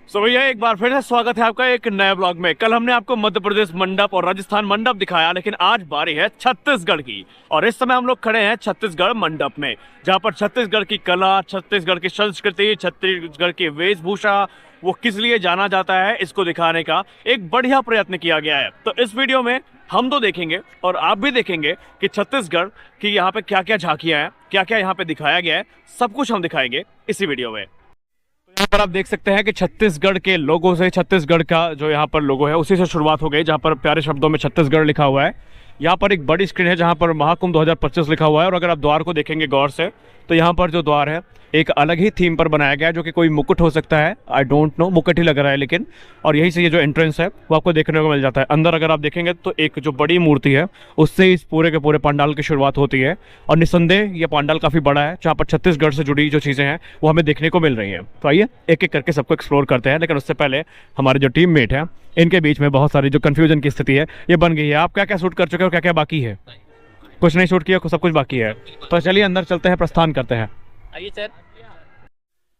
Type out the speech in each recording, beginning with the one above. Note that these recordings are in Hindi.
भैया एक बार फिर से स्वागत है आपका एक नए ब्लॉग में। कल हमने आपको मध्य प्रदेश मंडप और राजस्थान मंडप दिखाया, लेकिन आज बारी है छत्तीसगढ़ की। और इस समय हम लोग खड़े हैं छत्तीसगढ़ मंडप में, जहाँ पर छत्तीसगढ़ की कला, छत्तीसगढ़ की संस्कृति, छत्तीसगढ़ की वेशभूषा, वो किस लिए जाना जाता है, इसको दिखाने का एक बढ़िया प्रयत्न किया गया है। तो इस वीडियो में हम तो देखेंगे और आप भी देखेंगे कि छत्तीसगढ़ की यहाँ पे क्या क्या झांकियां हैं, क्या क्या यहाँ पे दिखाया गया है, सब कुछ हम दिखाएंगे इसी वीडियो में। यहाँ पर आप देख सकते हैं कि छत्तीसगढ़ के लोगों से, छत्तीसगढ़ का जो यहाँ पर लोगो है उसी से शुरुआत हो गई, जहाँ पर प्यारे शब्दों में छत्तीसगढ़ लिखा हुआ है। यहाँ पर एक बड़ी स्क्रीन है जहाँ पर महाकुंभ 2025 लिखा हुआ है, और अगर आप द्वार को देखेंगे गौर से तो यहाँ पर जो द्वार है एक अलग ही थीम पर बनाया गया है, जो कि कोई मुकुट हो सकता है, आई डोंट नो, मुकुट ही लग रहा है लेकिन। और यही से ये जो एंट्रेंस है वो आपको देखने को मिल जाता है। अंदर अगर आप देखेंगे तो एक जो बड़ी मूर्ति है उससे इस पूरे के पूरे पंडाल की शुरुआत होती है, और निस्संदेह ये पंडाल काफ़ी बड़ा है, जहाँ पर छत्तीसगढ़ से जुड़ी जो चीज़ें हैं वो हमें देखने को मिल रही हैं। तो आइए एक एक करके सबको एक्सप्लोर करते हैं, लेकिन उससे पहले हमारे जो टीम मेट हैं इनके बीच में बहुत सारी जो कन्फ्यूजन की स्थिति है ये बन गई है। आप क्या क्या शूट कर चुके हो, क्या क्या बाकी है? कुछ नहीं शूट किया, सब कुछ बाकी है। तो चलिए अंदर चलते हैं, प्रस्थान करते हैं। आइए सर।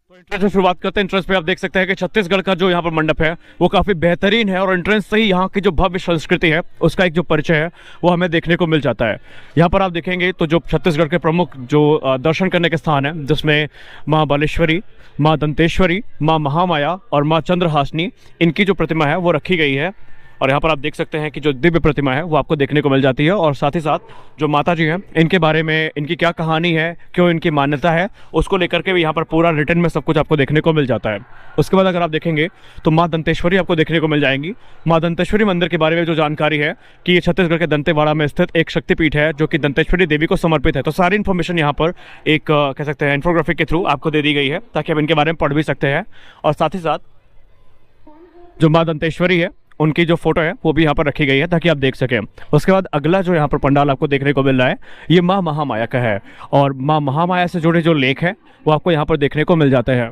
तो एंट्रेंस से शुरुआत करते हैं। एंट्रेंस पे आप देख सकते हैं कि छत्तीसगढ़ का जो यहाँ पर मंडप है वो काफ़ी बेहतरीन है, और एंट्रेंस से ही यहाँ की जो भव्य संस्कृति है उसका एक जो परिचय है वो हमें देखने को मिल जाता है। यहाँ पर आप देखेंगे तो जो छत्तीसगढ़ के प्रमुख जो दर्शन करने के स्थान है, जिसमें माँ बालेश्वरी, माँ दंतेश्वरी, माँ महामाया और माँ चंद्रहासिनी, इनकी जो प्रतिमा है वो रखी गई है। और यहाँ पर आप देख सकते हैं कि जो दिव्य प्रतिमा है वो आपको देखने को मिल जाती है, और साथ ही साथ जो माता जी हैं इनके बारे में, इनकी क्या कहानी है, क्यों इनकी मान्यता है, उसको लेकर के भी यहाँ पर पूरा रिटर्न में सब कुछ आपको देखने को मिल जाता है। उसके बाद अगर आप देखेंगे तो माँ दंतेश्वरी आपको देखने को मिल जाएंगी। माँ दंतेश्वरी मंदिर के बारे में जो जानकारी है कि ये छत्तीसगढ़ के दंतेवाड़ा में स्थित एक शक्तिपीठ है जो कि दंतेश्वरी देवी को समर्पित है। तो सारी इन्फॉर्मेशन यहाँ पर एक कह सकते हैं इन्फोग्राफिक के थ्रू आपको दे दी गई है, ताकि आप इनके बारे में पढ़ भी सकते हैं। और साथ ही साथ जो माँ दंतेश्वरी है उनकी जो फोटो है वो भी यहाँ पर रखी गई है, ताकि आप देख सकें। उसके बाद अगला जो यहाँ पर पंडाल आपको देखने को मिल रहा है ये माँ महामाया का है, और माँ महामाया से जुड़े जो लेख हैं वो आपको यहाँ पर देखने को मिल जाते हैं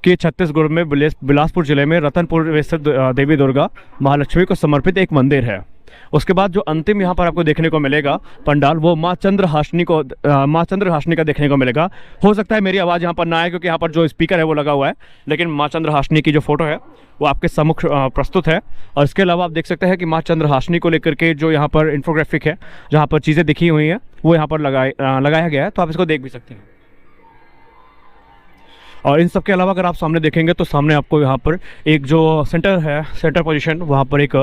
कि छत्तीसगढ़ में बिलासपुर जिले में रतनपुर स्थित देवी दुर्गा महालक्ष्मी को समर्पित एक मंदिर है। उसके बाद जो अंतिम यहाँ पर आपको देखने को मिलेगा पंडाल, वो माँ चंद्रहासिनी का देखने को मिलेगा। हो सकता है मेरी आवाज़ यहाँ पर ना आए क्योंकि यहाँ पर जो स्पीकर है वो लगा हुआ है, लेकिन माँ चंद्रहासिनी की जो फोटो है वो आपके सम्मुख प्रस्तुत है। और इसके अलावा आप देख सकते हैं कि माँ चंद्रहासिनी को लेकर के जो यहाँ पर इन्फोग्राफिक है, जहाँ पर चीज़ें दिखी हुई हैं वो यहाँ पर लगाया गया है, तो आप इसको देख भी सकते हैं। और इन सब के अलावा अगर आप सामने देखेंगे तो सामने आपको यहाँ पर एक जो सेंटर पोजीशन, वहाँ पर एक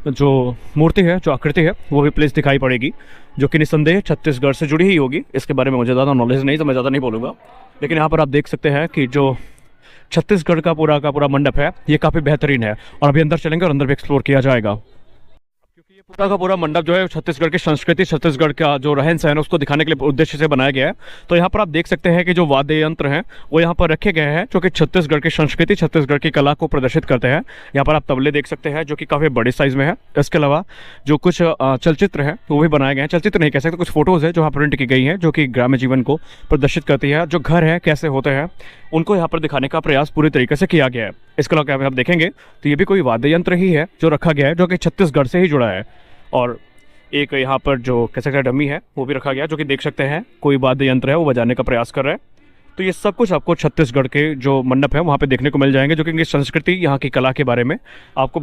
जो मूर्ति है, जो आकृति है वो भी प्लेस दिखाई पड़ेगी, जो कि निस्संदेह छत्तीसगढ़ से जुड़ी ही होगी। इसके बारे में मुझे ज़्यादा नॉलेज नहीं, तो मैं ज़्यादा नहीं बोलूँगा, लेकिन यहाँ पर आप देख सकते हैं कि जो छत्तीसगढ़ का पूरा मंडप है ये काफ़ी बेहतरीन है। और अभी अंदर चलेंगे और अंदर भी एक्सप्लोर किया जाएगा, क्योंकि ये पूरा का पूरा मंडप जो है छत्तीसगढ़ की संस्कृति, छत्तीसगढ़ का जो रहन सहन है उसको दिखाने के लिए उद्देश्य से बनाया गया है। तो यहाँ पर आप देख सकते हैं कि जो वाद्य यंत्र हैं वो यहाँ पर रखे गए हैं, जो कि छत्तीसगढ़ की संस्कृति, छत्तीसगढ़ की कला को प्रदर्शित करते हैं। यहाँ पर आप तबले देख सकते हैं जो कि काफ़ी बड़े साइज़ में है। इसके अलावा जो कुछ चलचित्र हैं वो भी बनाए गए हैं, चलचित्र नहीं कह सकते, कुछ फोटोज़ है जो यहाँ प्रिंट की गई हैं, जो कि ग्राम्य जीवन को प्रदर्शित करती है। जो घर है कैसे होते हैं उनको यहाँ पर दिखाने का प्रयास पूरी तरीके से किया गया है। इसके अलावा आप देखेंगे तो ये भी कोई वाद्य यंत्र ही है जो रखा गया है, जो कि छत्तीसगढ़ से ही जुड़ा है। और एक यहाँ पर जो कह सकते हैं डमी है वो भी रखा गया, जो कि देख सकते हैं कोई वाद्य यंत्र है वो बजाने का प्रयास कर रहा है। तो ये सब कुछ आपको छत्तीसगढ़ के जो मंडप है वहाँ पे देखने को मिल जाएंगे, जो कि इनकी संस्कृति, यहाँ की कला के बारे में आपको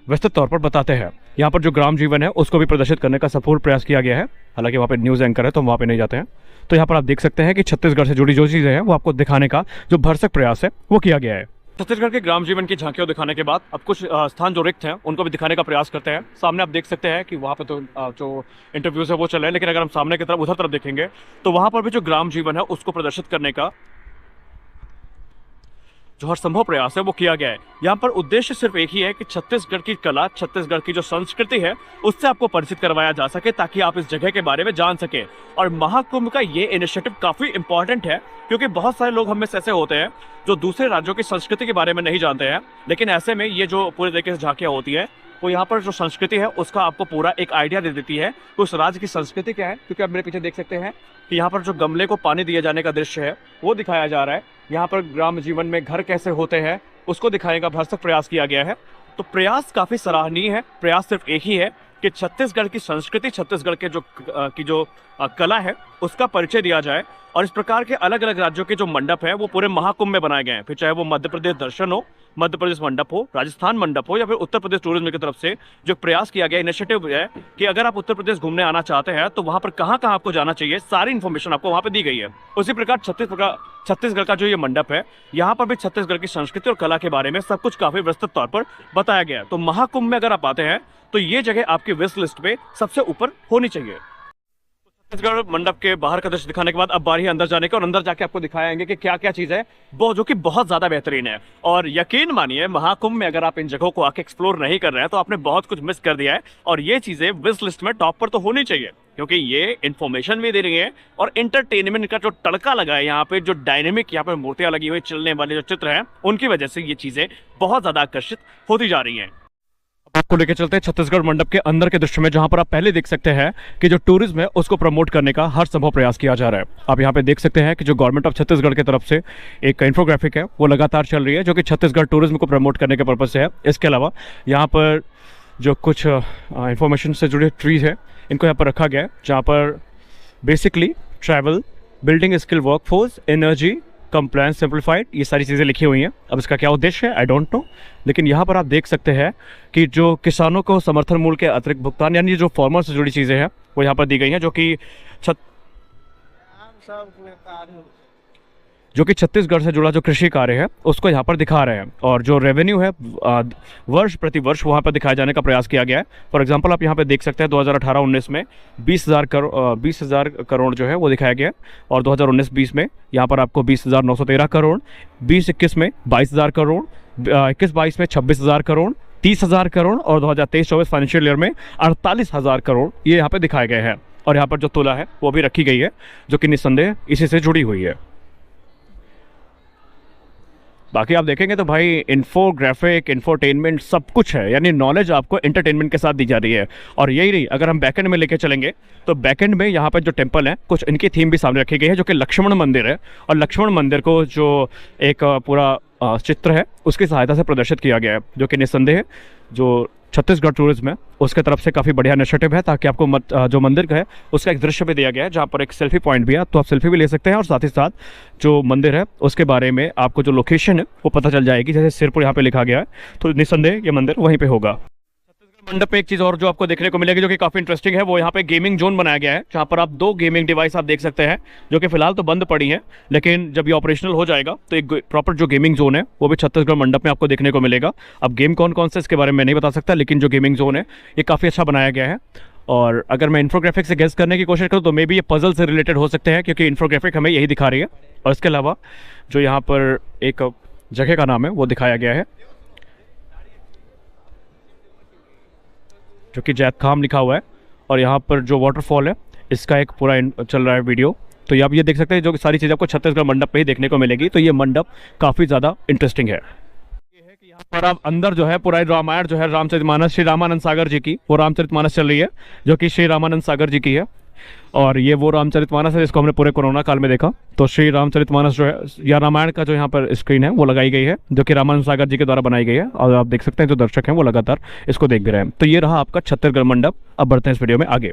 विस्तृत तौर पर बताते हैं। यहाँ पर जो ग्राम जीवन है उसको भी प्रदर्शित करने का सफल प्रयास किया गया है, हालांकि वहाँ पे न्यूज़ एंकर है तो वहाँ पे नहीं जाते हैं। तो यहाँ पर आप देख सकते हैं कि छत्तीसगढ़ से जुड़ी जो चीज़ें हैं वो आपको दिखाने का जो भरसक प्रयास है वो किया गया है। छत्तीसगढ़ के ग्राम जीवन की झांकियों दिखाने के बाद अब कुछ स्थान जो रिक्त हैं उनको भी दिखाने का प्रयास करते हैं। सामने आप देख सकते हैं कि वहाँ पे तो जो इंटरव्यूज़ है वो चल रहे हैं, लेकिन अगर हम सामने की तरफ उधर तरफ देखेंगे तो वहाँ पर भी जो ग्राम जीवन है उसको प्रदर्शित करने का जो हर संभव प्रयास है वो किया गया है। यहाँ पर उद्देश्य सिर्फ एक ही है कि छत्तीसगढ़ की कला, छत्तीसगढ़ की जो संस्कृति है उससे आपको परिचित करवाया जा सके, ताकि आप इस जगह के बारे में जान सके। और महाकुंभ का ये इनिशिएटिव काफ़ी इंपॉर्टेंट है, क्योंकि बहुत सारे लोग हम में से ऐसे होते हैं जो दूसरे राज्यों की संस्कृति के बारे में नहीं जानते हैं, लेकिन ऐसे में ये जो पूरे तरीके से झांकियाँ होती है वो यहाँ पर जो संस्कृति है उसका आपको पूरा एक आइडिया दे देती है कि उस राज्य की संस्कृति क्या है। क्योंकि आप मेरे पीछे देख सकते हैं कि यहाँ पर जो गमले को पानी दिए जाने का दृश्य है वो दिखाया जा रहा है। यहाँ पर ग्राम जीवन में घर कैसे होते हैं उसको दिखाने का भरसक प्रयास किया गया है। तो प्रयास काफ़ी सराहनीय है। प्रयास सिर्फ एक ही है कि छत्तीसगढ़ की संस्कृति, छत्तीसगढ़ के जो कला है उसका परिचय दिया जाए। और इस प्रकार के अलग अलग राज्यों के जो मंडप है वो पूरे महाकुंभ में बनाए गए हैं, फिर चाहे वो मध्य प्रदेश दर्शन हो, मध्य प्रदेश मंडप हो, राजस्थान मंडप हो, या फिर उत्तर प्रदेश टूरिज्म की तरफ से जो प्रयास किया गया इनिशिएटिव है कि अगर आप उत्तर प्रदेश घूमने आना चाहते हैं तो वहां पर कहाँ कहाँ आपको जाना चाहिए, सारी इन्फॉर्मेशन आपको वहां पर दी गई है। उसी प्रकार छत्तीसगढ़ का जो ये मंडप है, यहाँ पर भी छत्तीसगढ़ की संस्कृति और कला के बारे में सब कुछ काफी विस्तृत तौर पर बताया गया है। तो महाकुंभ में अगर आप आते हैं तो ये जगह आपकी विश लिस्ट पे सबसे ऊपर होनी चाहिए। छत्तीसगढ़ मंडप के बाहर का दृश्य दिखाने के बाद अब बारी है अंदर जाने का, और अंदर जाके आपको दिखाएंगे कि क्या क्या चीज है वो जो कि बहुत ज्यादा बेहतरीन है। और यकीन मानिए महाकुंभ में अगर आप इन जगहों को आके एक्सप्लोर नहीं कर रहे हैं तो आपने बहुत कुछ मिस कर दिया है। और ये चीजें विश लिस्ट में टॉप पर तो होनी चाहिए, क्योंकि ये इन्फॉर्मेशन भी दे रही है और एंटरटेनमेंट का जो तड़का लगा है यहाँ पे, जो डायनेमिक यहाँ पे मूर्तियां लगी हुई, चलने वाले जो चित्र हैं, उनकी वजह से ये चीजें बहुत ज्यादा आकर्षित होती जा रही हैं। आपको लेके चलते हैं छत्तीसगढ़ मंडप के अंदर के दृश्य में, जहां पर आप पहले देख सकते हैं कि जो टूरिज्म है उसको प्रमोट करने का हर संभव प्रयास किया जा रहा है। आप यहां पे देख सकते हैं कि जो गवर्नमेंट ऑफ छत्तीसगढ़ की तरफ से एक इंफोग्राफिक है वो लगातार चल रही है, जो कि छत्तीसगढ़ टूरिज्म को प्रमोट करने के पर्पज से है। इसके अलावा यहाँ पर जो कुछ इंफॉर्मेशन से जुड़े ट्रीज है इनको यहाँ पर रखा गया है, जहाँ पर basically travel, building skill workforce, energy, compliance simplified, ये सारी चीज़ें लिखी हुई हैं। अब इसका क्या उद्देश्य है आई डोंट नो, लेकिन यहाँ पर आप देख सकते हैं कि जो किसानों को समर्थन मूल्य के अतिरिक्त भुगतान, यानी जो फार्मर से जुड़ी चीज़ें हैं वो यहाँ पर दी गई हैं, जो कि छत्तीसगढ़ से जुड़ा जो कृषि कार्य है उसको यहाँ पर दिखा रहे हैं। और जो रेवेन्यू है वर्ष प्रति वर्ष वहाँ पर दिखाए जाने का प्रयास किया गया है। फॉर एग्जांपल आप यहाँ पे देख सकते हैं 2018-19 में 20,000 करोड़ जो है वो दिखाया गया है, और 2019-20 में यहाँ पर आपको 20,913 करोड़, 2021 में 22,000 करोड़, 21-22 में 26,000 करोड़, 30,000 करोड़, और 2023-24 फाइनेंशियल ईयर में 48,000 करोड़ ये यहाँ पर दिखाए गए हैं। और यहाँ पर जो तुला है वो भी रखी गई है, जो कि निस्संदेह इसी से जुड़ी हुई है। बाकी आप देखेंगे तो भाई इन्फोग्राफिक, इंफोटेनमेंट सब कुछ है, यानी नॉलेज आपको एंटरटेनमेंट के साथ दी जा रही है। और यही नहीं, अगर हम बैकएंड में लेके चलेंगे तो बैकएंड में यहाँ पर जो टेंपल है कुछ इनकी थीम भी सामने रखी गई है, जो कि लक्ष्मण मंदिर है। और लक्ष्मण मंदिर को जो एक पूरा चित्र है उसकी सहायता से प्रदर्शित किया गया है, जो कि निस्संदेह जो छत्तीसगढ़ टूरिज्म है उसके तरफ से काफ़ी बढ़िया इनिशिएटिव है, ताकि आपको जो मंदिर का है उसका एक दृश्य भी दिया गया है, जहाँ पर एक सेल्फी पॉइंट भी है, तो आप सेल्फी भी ले सकते हैं। और साथ ही साथ जो मंदिर है उसके बारे में आपको जो लोकेशन है वो पता चल जाएगी, जैसे सिरपुर यहाँ पे लिखा गया है, तो निस्संदेह ये मंदिर वहीं पे होगा। मंडप पे एक चीज़ और जो आपको देखने को मिलेगी जो कि काफ़ी इंटरेस्टिंग है, वो यहाँ पे गेमिंग जोन बनाया गया है, जहाँ पर आप 2 गेमिंग डिवाइस आप देख सकते हैं, जो कि फिलहाल तो बंद पड़ी हैं, लेकिन जब ये ऑपरेशनल हो जाएगा तो एक प्रॉपर जो गेमिंग जोन है वो भी छत्तीसगढ़ मंडप में आपको देखने को मिलेगा। अब गेम कौन कौन से इसके बारे में मैं नहीं बता सकता, लेकिन जो गेमिंग जोन है ये काफ़ी अच्छा बनाया गया है। और अगर मैं इन्फोग्राफिक से गेस करने की कोशिश करूँ तो मे बी ये पजल से रिलेटेड हो सकते हैं, क्योंकि इन्फोग्राफिक हमें यही दिखा रही है। और इसके अलावा जो यहाँ पर एक जगह का नाम है वो दिखाया गया है, जो कि जैतखाम लिखा हुआ है। और यहाँ पर जो वाटरफॉल है इसका एक पूरा चल रहा है वीडियो, तो ये आप ये देख सकते हैं, जो कि सारी चीज़ें आपको छत्तीसगढ़ मंडप पे ही देखने को मिलेगी। तो ये मंडप काफ़ी ज़्यादा इंटरेस्टिंग है। ये है कि यहाँ पर आप अंदर जो है पूरा रामायण जो है रामचरितमानस, श्री रामानंद सागर जी की वो रामचरितमानस चल रही है, जो कि श्री रामानंद सागर जी की है। और ये वो रामचरितमानस है जिसको हमने पूरे कोरोना काल में देखा। तो श्री रामचरितमानस जो है या रामायण का जो यहाँ पर स्क्रीन है वो लगाई गई है, जो कि रामानंद सागर जी के द्वारा बनाई गई है। और आप देख सकते हैं जो दर्शक हैं वो लगातार इसको देख भी रहे हैं। तो ये रहा आपका छत्तीसगढ़ मंडप। अब बढ़ते हैं इस वीडियो में आगे।